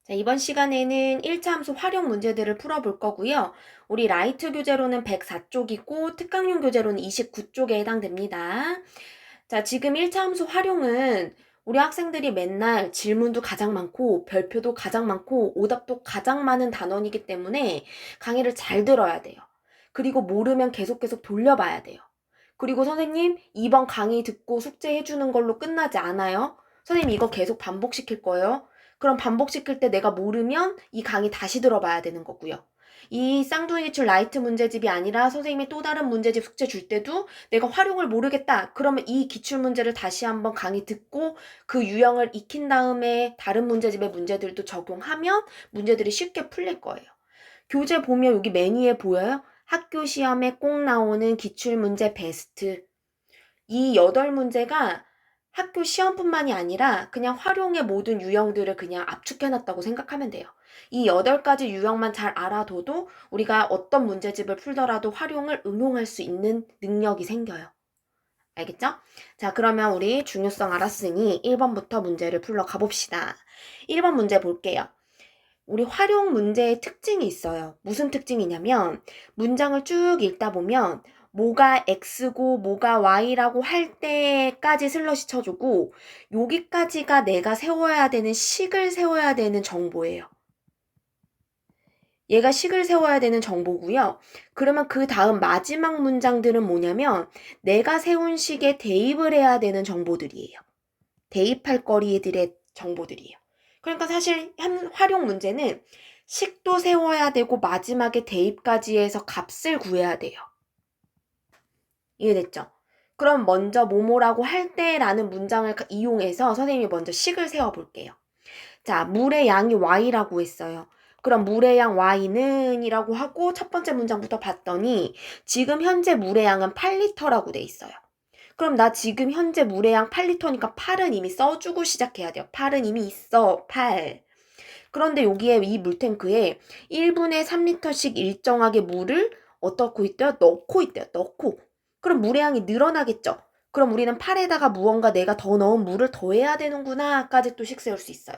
자, 이번 시간에는 1차 함수 활용 문제들을 풀어볼 거고요. 우리 라이트 교재로는 104쪽이고 특강용 교재로는 29쪽에 해당됩니다. 자, 지금 1차 함수 활용은 우리 학생들이 맨날 질문도 가장 많고 별표도 가장 많고 오답도 가장 많은 단원이기 때문에 강의를 잘 들어야 돼요. 그리고 모르면 계속 돌려봐야 돼요. 그리고 선생님, 이번 강의 듣고 숙제해 주는 걸로 끝나지 않아요. 선생님, 이거 계속 반복시킬 거예요. 그럼 반복시킬 때 내가 모르면 이 강의 다시 들어봐야 되는 거고요. 이 쌍둥이 기출 라이트 문제집이 아니라 선생님이 또 다른 문제집 숙제 줄 때도 내가 활용을 모르겠다. 그러면 이 기출 문제를 다시 한번 강의 듣고 그 유형을 익힌 다음에 다른 문제집의 문제들도 적용하면 문제들이 쉽게 풀릴 거예요. 교재 보면 여기 메뉴에 보여요? 학교 시험에 꼭 나오는 기출문제 베스트. 이 8문제가 학교 시험뿐만이 아니라 그냥 활용의 모든 유형들을 그냥 압축해놨다고 생각하면 돼요. 이 8가지 유형만 잘 알아둬도 우리가 어떤 문제집을 풀더라도 활용을 응용할 수 있는 능력이 생겨요. 알겠죠? 자, 그러면 우리 중요성 알았으니 1번부터 문제를 풀러 가봅시다. 1번 문제 볼게요. 우리 활용 문제의 특징이 있어요. 무슨 특징이냐면 문장을 쭉 읽다 보면 뭐가 X고 뭐가 Y라고 할 때까지 슬러시 쳐주고 여기까지가 내가 세워야 되는 식을 세워야 되는 정보예요. 얘가 식을 세워야 되는 정보고요. 그러면 그 다음 마지막 문장들은 뭐냐면 내가 세운 식에 대입을 해야 되는 정보들이에요. 대입할 거리들의 정보들이에요. 그러니까 사실 활용 문제는 식도 세워야 되고 마지막에 대입까지 해서 값을 구해야 돼요. 이해됐죠? 그럼 먼저 뭐뭐라고 할 때라는 문장을 이용해서 선생님이 먼저 식을 세워볼게요. 자, 물의 양이 Y라고 했어요. 그럼 물의 양 Y는 이라고 하고 첫 번째 문장부터 봤더니 지금 현재 물의 양은 8리터라고 돼 있어요. 그럼 나 지금 현재 물의 양 8리터니까 8은 이미 써주고 시작해야 돼요. 8은 이미 있어. 8. 그런데 여기에 이 물탱크에 1분에 3리터씩 일정하게 물을 어떻고 있대요? 넣고 있대요. 넣고. 그럼 물의 양이 늘어나겠죠? 그럼 우리는 8에다가 무언가 내가 더 넣은 물을 더해야 되는구나 까지 또 식 세울 수 있어요.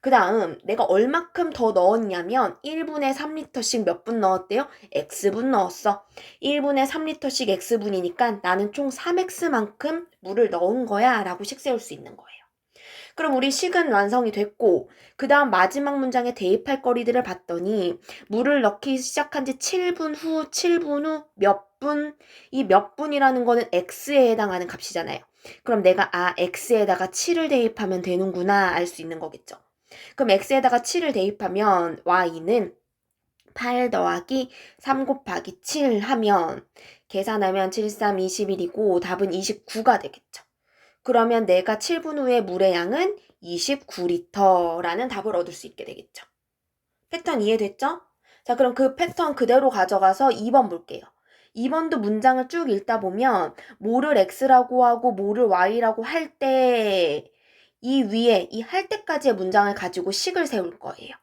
그 다음 내가 얼마큼 더 넣었냐면 1분에 3리터씩 몇 분 넣었대요? X분 넣었어. 1분에 3리터씩 X분이니까 나는 총 3X만큼 물을 넣은 거야 라고 식 세울 수 있는 거예요. 그럼 우리 식은 완성이 됐고 그 다음 마지막 문장에 대입할 거리들을 봤더니 물을 넣기 시작한 지 7분 후, 7분 후 몇 분, 이 몇 분이라는 거는 X에 해당하는 값이잖아요. 그럼 내가 X에다가 7을 대입하면 되는구나 알 수 있는 거겠죠. 그럼 X에다가 7을 대입하면 Y는 8 더하기 3 곱하기 7 하면 계산하면 7, 3, 21이고 답은 29가 되겠죠. 그러면 내가 7분 후에 물의 양은 29리터라는 답을 얻을 수 있게 되겠죠. 패턴 이해됐죠? 자, 그럼 그 패턴 그대로 가져가서 2번 볼게요. 2번도 문장을 쭉 읽다 보면 뭐를 X라고 하고 뭐를 Y라고 할 때 이 위에 이 할 때까지의 문장을 가지고 식을 세울 거예요.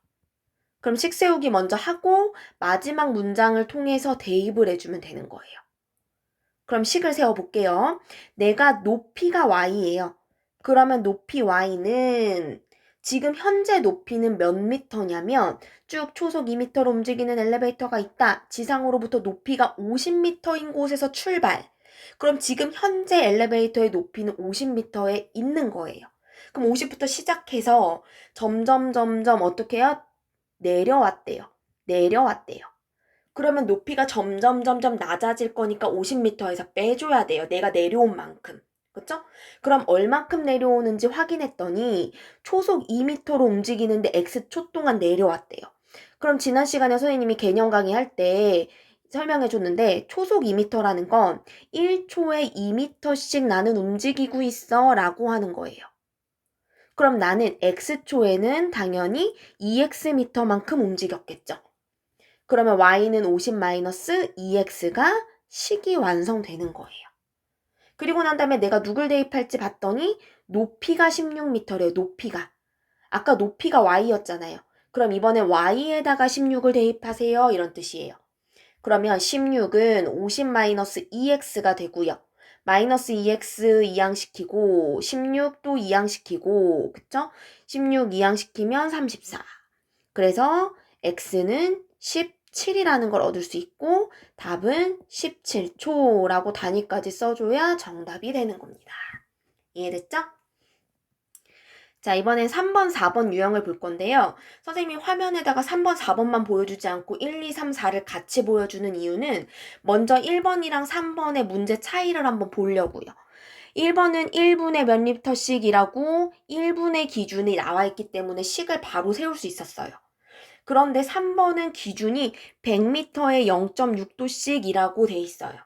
그럼 식 세우기 먼저 하고 마지막 문장을 통해서 대입을 해주면 되는 거예요. 그럼 식을 세워볼게요. 내가 높이가 Y예요. 그러면 높이 Y는 지금 현재 높이는 몇 미터냐면 쭉 초속 2미터로 움직이는 엘리베이터가 있다. 지상으로부터 높이가 50미터인 곳에서 출발. 그럼 지금 현재 엘리베이터의 높이는 50미터에 있는 거예요. 그럼 50부터 시작해서 점점 어떻게 해요? 내려왔대요. 내려왔대요. 그러면 높이가 점점 낮아질 거니까 50m에서 빼줘야 돼요. 내가 내려온 만큼. 그쵸? 그럼 얼만큼 내려오는지 확인했더니 초속 2m로 움직이는데 X초 동안 내려왔대요. 그럼 지난 시간에 선생님이 개념 강의할 때 설명해 줬는데 초속 2m라는 건 1초에 2m씩 나는 움직이고 있어 라고 하는 거예요. 그럼 나는 X초에는 당연히 2xm만큼 움직였겠죠. 그러면 y는 50-2x가 식이 완성되는 거예요. 그리고 난 다음에 내가 누굴 대입할지 봤더니 높이가 16m래요. 높이가. 아까 높이가 y였잖아요. 그럼 이번에 y에다가 16을 대입하세요. 이런 뜻이에요. 그러면 16은 50-2x가 되고요. 마이너스 2x 이항시키고 16도 이항시키고 그쵸? 16 이항시키면 34. 그래서 x는 17이라는 걸 얻을 수 있고 답은 17초라고 단위까지 써줘야 정답이 되는 겁니다. 이해됐죠? 자, 이번엔 3번, 4번 유형을 볼 건데요. 선생님이 화면에다가 3번, 4번만 보여주지 않고 1, 2, 3, 4를 같이 보여주는 이유는 먼저 1번이랑 3번의 문제 차이를 한번 보려고요. 1번은 1분에 몇 리터씩이라고 1분의 기준이 나와 있기 때문에 식을 바로 세울 수 있었어요. 그런데 3번은 기준이 100m에 0.6도씩이라고 돼 있어요.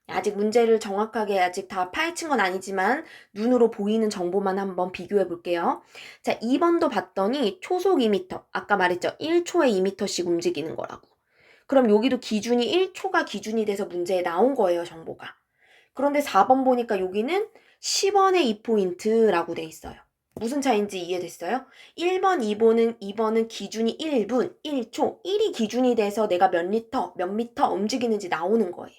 아직 문제를 정확하게 아직 다 파헤친 건 아니지만 눈으로 보이는 정보만 한번 비교해 볼게요. 자, 2번도 봤더니 초속 2m. 아까 말했죠. 1초에 2m씩 움직이는 거라고. 그럼 여기도 기준이 1초가 기준이 돼서 문제에 나온 거예요, 정보가. 그런데 4번 보니까 여기는 10원의 2포인트라고 돼 있어요. 무슨 차이인지 이해됐어요? 1번, 2번은 기준이 1분, 1초, 1이 기준이 돼서 내가 몇 리터, 몇 미터 움직이는지 나오는 거예요.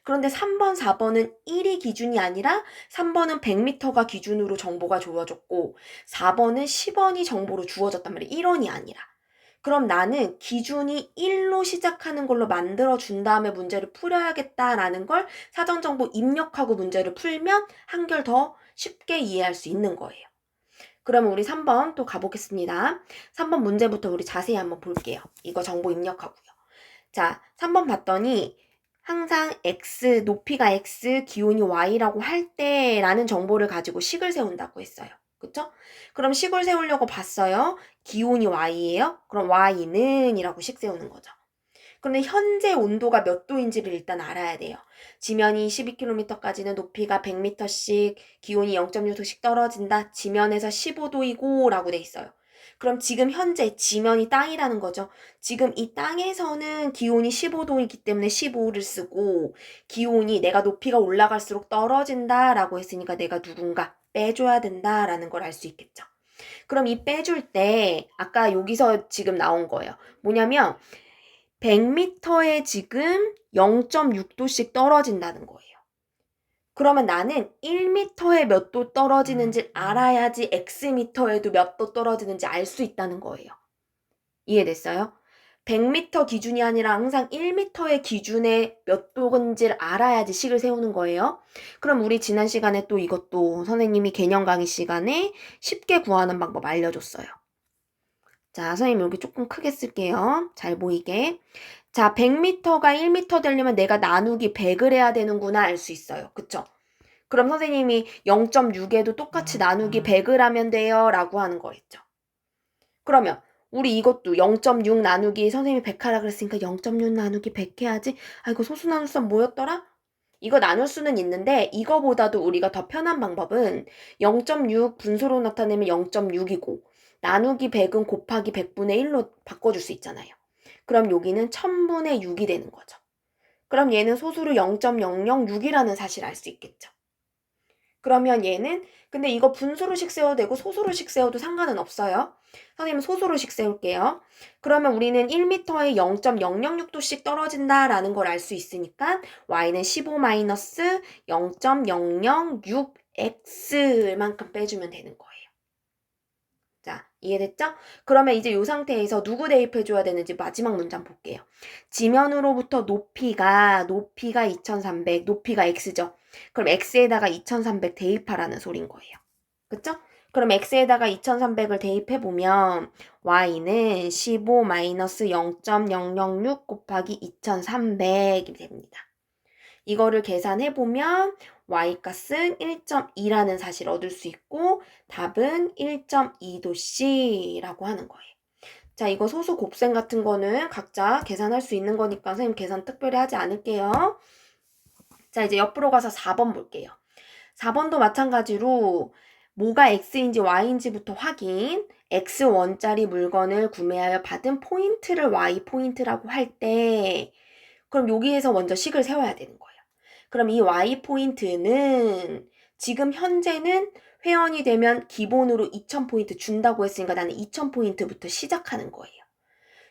그런데 3번, 4번은 1이 기준이 아니라 3번은 100m가 기준으로 정보가 주어졌고 4번은 10원이 정보로 주어졌단 말이에요. 1원이 아니라. 그럼 나는 기준이 1로 시작하는 걸로 만들어준 다음에 문제를 풀어야겠다라는 걸 사전정보 입력하고 문제를 풀면 한결 더 쉽게 이해할 수 있는 거예요. 그러면 우리 3번 또 가보겠습니다. 3번 문제부터 우리 자세히 한번 볼게요. 이거 정보 입력하고요. 자, 3번 봤더니 항상 x, 높이가 x, 기온이 y라고 할 때라는 정보를 가지고 식을 세운다고 했어요. 그쵸? 그럼 식을 세우려고 봤어요. 기온이 y예요. 그럼 y는 이라고 식 세우는 거죠. 그런데 현재 온도가 몇 도인지를 일단 알아야 돼요. 지면이 12km까지는 높이가 100m씩, 기온이 0.6도씩 떨어진다. 지면에서 15도이고 라고 돼 있어요. 그럼 지금 현재 지면이 땅이라는 거죠. 지금 이 땅에서는 기온이 15도이기 때문에 15를 쓰고 기온이 내가 높이가 올라갈수록 떨어진다 라고 했으니까 내가 누군가 빼줘야 된다라는 걸 알 수 있겠죠. 그럼 이 빼줄 때 아까 여기서 지금 나온 거예요. 뭐냐면 100m에 지금 0.6도씩 떨어진다는 거예요. 그러면 나는 1m에 몇 도 떨어지는지 알아야지 xm에도 몇 도 떨어지는지 알 수 있다는 거예요. 이해됐어요? 100m 기준이 아니라 항상 1m의 기준에 몇 도인지를 알아야지 식을 세우는 거예요. 그럼 우리 지난 시간에 또 이것도 선생님이 개념 강의 시간에 쉽게 구하는 방법 알려줬어요. 자, 선생님 여기 조금 크게 쓸게요. 잘 보이게. 자, 100m가 1m 되려면 내가 나누기 100을 해야 되는구나 알 수 있어요. 그쵸? 그럼 선생님이 0.6에도 똑같이 나누기 100을 하면 돼요 라고 하는 거였죠. 그러면 우리 이것도 0.6 나누기 선생님이 100 하라 그랬으니까 0.6 나누기 100 해야지. 아, 이거 소수나눗셈 뭐였더라? 이거 나눌 수는 있는데 이거보다도 우리가 더 편한 방법은 0.6 분수로 나타내면 0.6이고 나누기 100은 곱하기 100분의 1로 바꿔줄 수 있잖아요. 그럼 여기는 1000분의 6이 되는 거죠. 그럼 얘는 소수로 0.006이라는 사실을 알 수 있겠죠. 그러면 얘는 근데 이거 분수로식 세워도 되고 소수로식 세워도 상관은 없어요. 선생님 소수로식 세울게요. 그러면 우리는 1m에 0.006도씩 떨어진다라는 걸 알 수 있으니까 y는 15-0.006x만큼 빼주면 되는 거예요. 자, 이해됐죠? 그러면 이제 이 상태에서 누구 대입해줘야 되는지 마지막 문장 볼게요. 지면으로부터 높이가 2300, 높이가 x죠. 그럼 x에다가 2300 대입하라는 소린 거예요. 그쵸? 그럼 x에다가 2300을 대입해보면 y는 15-0.006 곱하기 2300이 됩니다. 이거를 계산해보면 y값은 1.2라는 사실을 얻을 수 있고 답은 1.2도씨라고 하는 거예요. 자, 이거 소수 곱셈 같은 거는 각자 계산할 수 있는 거니까 선생님 계산 특별히 하지 않을게요. 자, 이제 옆으로 가서 4번 볼게요. 4번도 마찬가지로 뭐가 x인지 y인지부터 확인. x1짜리 물건을 구매하여 받은 포인트를 y 포인트라고 할 때 그럼 여기에서 먼저 식을 세워야 되는 거예요. 그럼 이 y 포인트는 지금 현재는 회원이 되면 기본으로 2000포인트 준다고 했으니까 나는 2000포인트부터 시작하는 거예요.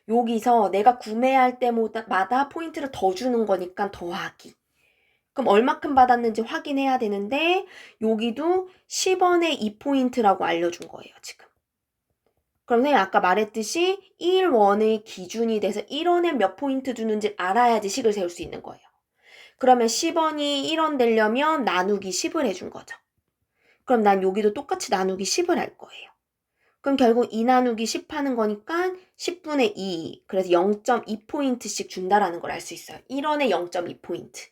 여기서 내가 구매할 때마다 포인트를 더 주는 거니까 더하기. 그럼 얼마큼 받았는지 확인해야 되는데 여기도 10원에 2포인트라고 알려준 거예요, 지금. 그럼 선생님 아까 말했듯이 1원의 기준이 돼서 1원에 몇 포인트 주는지 알아야지 식을 세울 수 있는 거예요. 그러면 10원이 1원 되려면 나누기 10을 해준 거죠. 그럼 난 여기도 똑같이 나누기 10을 할 거예요. 그럼 결국 2 나누기 10 하는 거니까 10분의 2. 그래서 0.2포인트씩 준다라는 걸 알 수 있어요. 1원에 0.2포인트.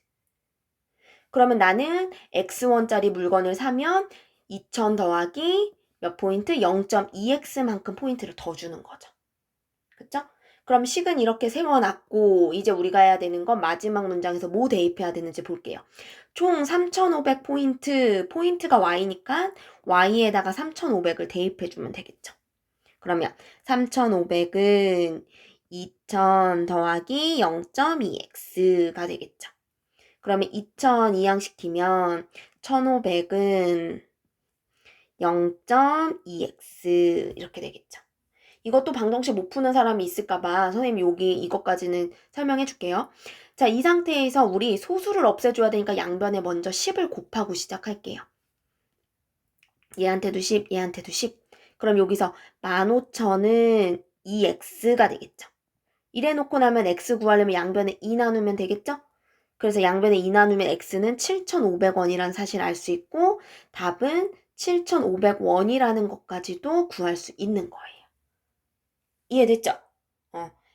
그러면 나는 X1짜리 물건을 사면 2000 더하기 몇 포인트? 0.2X만큼 포인트를 더 주는 거죠. 그쵸? 그럼 식은 이렇게 세워놨고 이제 우리가 해야 되는 건 마지막 문장에서 뭐 대입해야 되는지 볼게요. 총 3500포인트, 포인트가 Y니까 Y에다가 3500을 대입해주면 되겠죠. 그러면 3500은 2000 더하기 0.2x가 되겠죠. 그러면 2000 이항시키면 1500은 0.2x 이렇게 되겠죠. 이것도 방정식 못 푸는 사람이 있을까봐 선생님이 여기 이것까지는 설명해 줄게요. 자, 이 상태에서 우리 소수를 없애줘야 되니까 양변에 먼저 10을 곱하고 시작할게요. 얘한테도 10, 얘한테도 10. 그럼 여기서 15,000은 2x가 되겠죠. 이래 놓고 나면 x 구하려면 양변에 2 나누면 되겠죠? 그래서 양변에 2 나누면 x는 7,500원이라는 사실을 알 수 있고 답은 7,500원이라는 것까지도 구할 수 있는 거예요. 이해됐죠?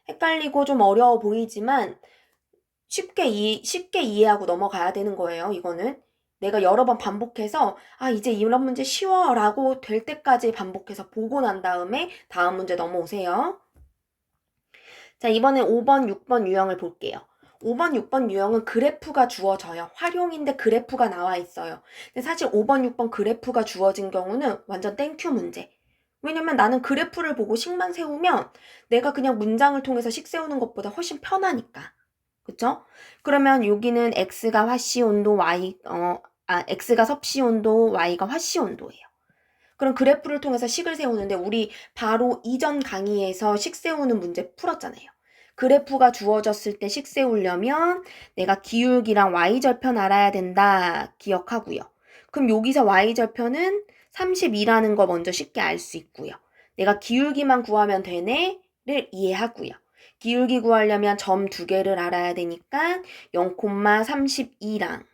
헷갈리고 좀 어려워 보이지만 쉽게 이해하고 넘어가야 되는 거예요. 이거는 내가 여러 번 반복해서 이제 이런 문제 쉬워 라고 될 때까지 반복해서 보고 난 다음에 다음 문제 넘어오세요. 자, 이번엔 5번, 6번 유형을 볼게요. 5번, 6번 유형은 그래프가 주어져요. 활용인데 그래프가 나와 있어요. 근데 사실 5번, 6번 그래프가 주어진 경우는 완전 땡큐 문제. 왜냐면 나는 그래프를 보고 식만 세우면 내가 그냥 문장을 통해서 식 세우는 것보다 훨씬 편하니까. 그쵸? 그러면 여기는 x가 화씨 온도, x가 섭씨 온도, y가 화씨 온도예요. 그럼 그래프를 통해서 식을 세우는데 우리 바로 이전 강의에서 식 세우는 문제 풀었잖아요. 그래프가 주어졌을 때 식 세우려면 내가 기울기랑 y절편 알아야 된다 기억하고요. 그럼 여기서 y절편은 32라는 거 먼저 쉽게 알 수 있고요. 내가 기울기만 구하면 되네를 이해하고요. 기울기 구하려면 점 두 개를 알아야 되니까 0,32랑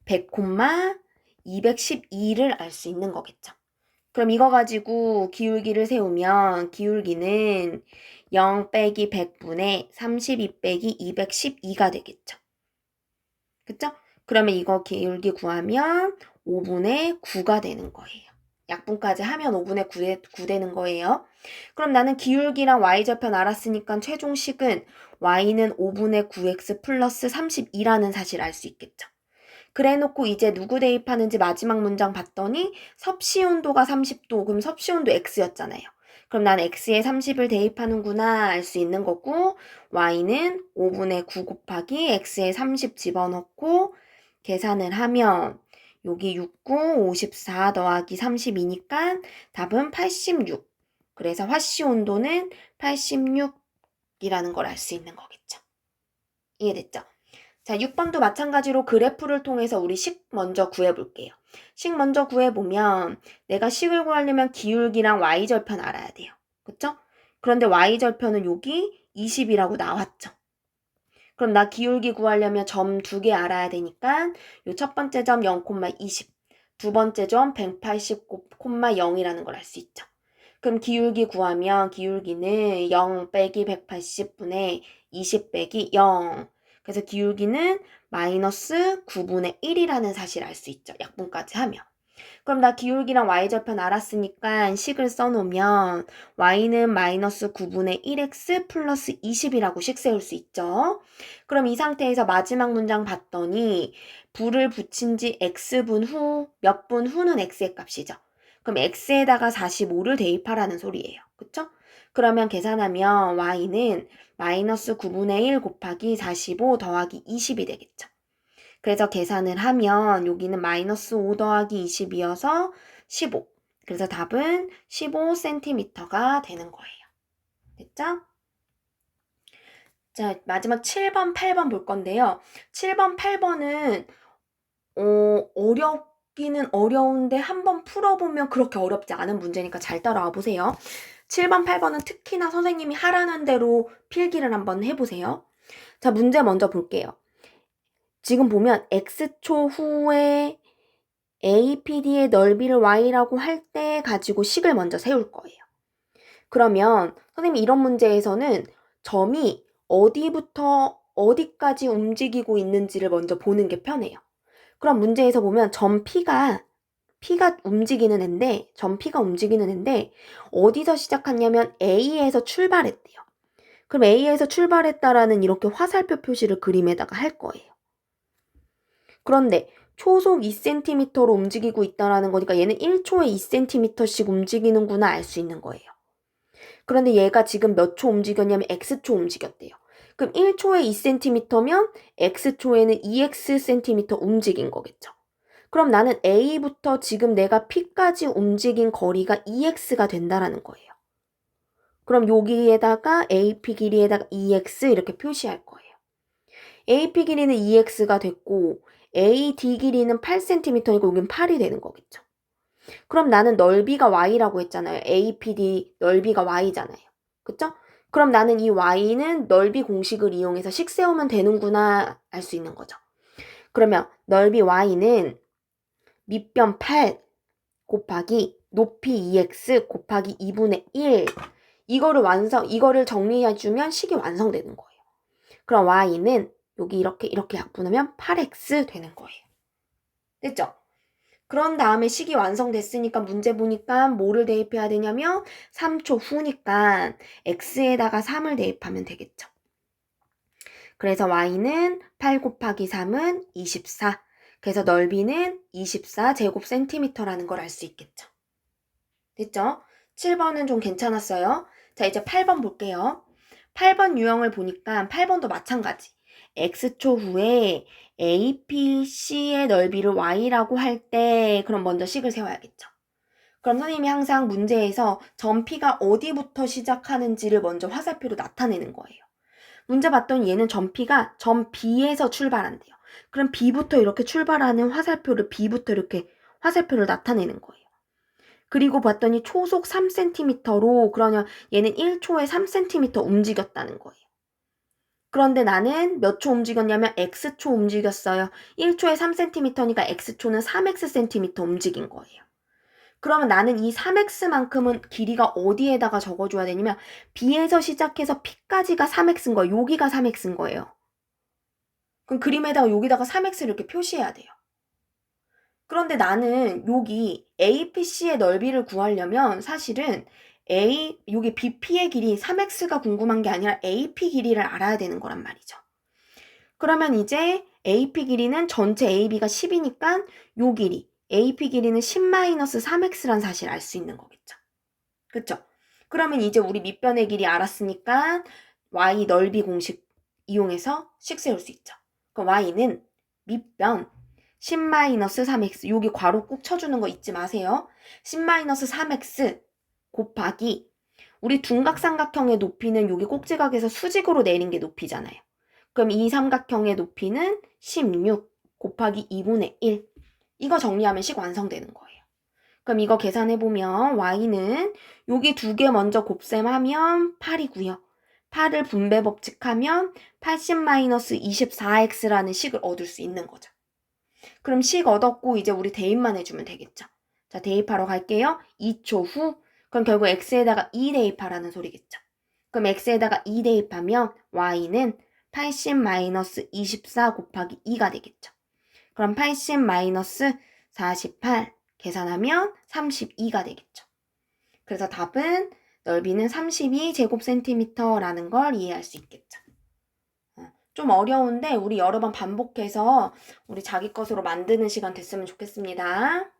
100, 212를 알 수 있는 거겠죠. 그럼 이거 가지고 기울기를 세우면 기울기는 0 빼기 100분의 32 빼기 212가 되겠죠. 그쵸? 그러면 이거 기울기 구하면 5분의 9가 되는 거예요. 약분까지 하면 5분의 9 되는 거예요. 그럼 나는 기울기랑 y절편 알았으니까 최종식은 y는 5분의 9x 플러스 32라는 사실 알 수 있겠죠. 그래 놓고 이제 누구 대입하는지 마지막 문장 봤더니 섭씨 온도가 30도, 그럼 섭씨 온도 x였잖아요. 그럼 난 x에 30을 대입하는구나 알 수 있는 거고 y는 5분의 9 곱하기 x에 30 집어넣고 계산을 하면 여기 69, 54 더하기 32니까 답은 86. 그래서 화씨 온도는 86이라는 걸 알 수 있는 거겠죠. 이해됐죠? 자, 6번도 마찬가지로 그래프를 통해서 우리 식 먼저 구해볼게요. 식 먼저 구해보면 내가 식을 구하려면 기울기랑 y절편 알아야 돼요. 그쵸? 그런데 y절편은 여기 20이라고 나왔죠. 그럼 나 기울기 구하려면 점 두 개 알아야 되니까 요 첫 번째 점 0,20, 두 번째 점 180,0이라는 걸 알 수 있죠. 그럼 기울기 구하면 기울기는 0 빼기 180분의 20 빼기 0. 그래서 기울기는 마이너스 9분의 1이라는 사실을 알 수 있죠. 약분까지 하면. 그럼 나 기울기랑 y절편 알았으니까 식을 써놓으면 y는 마이너스 9분의 1x 플러스 20이라고 식 세울 수 있죠. 그럼 이 상태에서 마지막 문장 봤더니 불을 붙인 지 x분 후, 몇 분 후는 x의 값이죠. 그럼 x에다가 45를 대입하라는 소리예요. 그쵸? 그러면 계산하면 y는 마이너스 9분의 1 곱하기 45 더하기 20이 되겠죠. 그래서 계산을 하면 여기는 마이너스 5 더하기 20이어서 15. 그래서 답은 15cm가 되는 거예요. 됐죠? 자, 마지막 7번, 8번 볼 건데요. 7번, 8번은 어렵기는 어려운데 한번 풀어보면 그렇게 어렵지 않은 문제니까 잘 따라와 보세요. 7번, 8번은 특히나 선생님이 하라는 대로 필기를 한번 해보세요. 자, 문제 먼저 볼게요. 지금 보면 x초 후에 APD의 넓이를 y라고 할 때 가지고 식을 먼저 세울 거예요. 그러면 선생님이 이런 문제에서는 점이 어디부터 어디까지 움직이고 있는지를 먼저 보는 게 편해요. 그럼 문제에서 보면 점 P가 움직이는 앤데, 점 P가 움직이는 앤데 어디서 시작했냐면 A에서 출발했대요. 그럼 A에서 출발했다라는 이렇게 화살표 표시를 그림에다가 할 거예요. 그런데 초속 2cm로 움직이고 있다라는 거니까 얘는 1초에 2cm씩 움직이는구나 알 수 있는 거예요. 그런데 얘가 지금 몇 초 움직였냐면 x초 움직였대요. 그럼 1초에 2cm면 x초에는 2x 움직인 거겠죠. 그럼 나는 A부터 지금 내가 P까지 움직인 거리가 2x가 된다라는 거예요. 그럼 여기에다가 AP 길이에다가 2x 이렇게 표시할 거예요. AP 길이는 2x가 됐고 AD 길이는 8cm니까 여긴 8이 되는 거겠죠. 그럼 나는 넓이가 y라고 했잖아요. APD 넓이가 y잖아요. 그쵸? 그럼 나는 이 y는 넓이 공식을 이용해서 식 세우면 되는구나 알 수 있는 거죠. 그러면 넓이 y는 밑변 8 곱하기 높이 2x 곱하기 2분의 1 이거를 정리해주면 식이 완성되는 거예요. 그럼 y는 여기 이렇게 약분하면 8x 되는 거예요. 됐죠? 그런 다음에 식이 완성됐으니까 문제 보니까 뭐를 대입해야 되냐면 3초 후니까 x에다가 3을 대입하면 되겠죠. 그래서 y는 8 곱하기 3은 24. 그래서 넓이는 24제곱센티미터라는 걸 알 수 있겠죠. 됐죠? 7번은 좀 괜찮았어요. 자, 이제 8번 볼게요. 8번 유형을 보니까 8번도 마찬가지. x초 후에 APC의 넓이를 y라고 할 때 그럼 먼저 식을 세워야겠죠. 그럼 선생님이 항상 문제에서 점 P가 어디부터 시작하는지를 먼저 화살표로 나타내는 거예요. 문제 봤더니 얘는 점 P가 점 B에서 출발한대요. 그럼 B부터 이렇게 출발하는 화살표를 B부터 이렇게 화살표를 나타내는 거예요. 그리고 봤더니 초속 3cm로 그러면 얘는 1초에 3cm 움직였다는 거예요. 그런데 나는 몇 초 움직였냐면 x초 움직였어요. 1초에 3cm니까 x초는 3x 움직인 거예요. 그러면 나는 이 3x만큼은 길이가 어디에다가 적어줘야 되냐면 B에서 시작해서 P까지가 3x인 거예요. 여기가 3x인 거예요. 그럼 그림에다가 여기다가 3x를 이렇게 표시해야 돼요. 그런데 나는 여기 APC의 넓이를 구하려면 사실은 여기 BP의 길이 3x가 궁금한 게 아니라 AP 길이를 알아야 되는 거란 말이죠. 그러면 이제 AP 길이는 전체 AB가 10이니까 요 길이 AP 길이는 10-3x란 사실을 알 수 있는 거겠죠. 그쵸? 그러면 이제 우리 밑변의 길이 알았으니까 y 넓이 공식 이용해서 식 세울 수 있죠. 그럼 y는 밑변 10-3x 여기 괄호 꾹 쳐주는 거 잊지 마세요. 10-3x 곱하기 우리 둔각삼각형의 높이는 여기 꼭지각에서 수직으로 내린 게 높이잖아요. 그럼 이 삼각형의 높이는 16 곱하기 2분의 1 이거 정리하면 식 완성되는 거예요. 그럼 이거 계산해보면 y는 여기 두 개 먼저 곱셈하면 8이고요. 8을 분배 법칙하면 80-24x라는 식을 얻을 수 있는 거죠. 그럼 식 얻었고 이제 우리 대입만 해주면 되겠죠. 자, 대입하러 갈게요. 2초 후. 그럼 결국 x에다가 2 대입하라는 소리겠죠. 그럼 x에다가 2 대입하면 y는 80-24 곱하기 2가 되겠죠. 그럼 80-48 계산하면 32가 되겠죠. 그래서 답은 넓이는 32제곱센티미터라는 걸 이해할 수 있겠죠. 좀 어려운데 우리 여러 번 반복해서 우리 자기 것으로 만드는 시간 됐으면 좋겠습니다.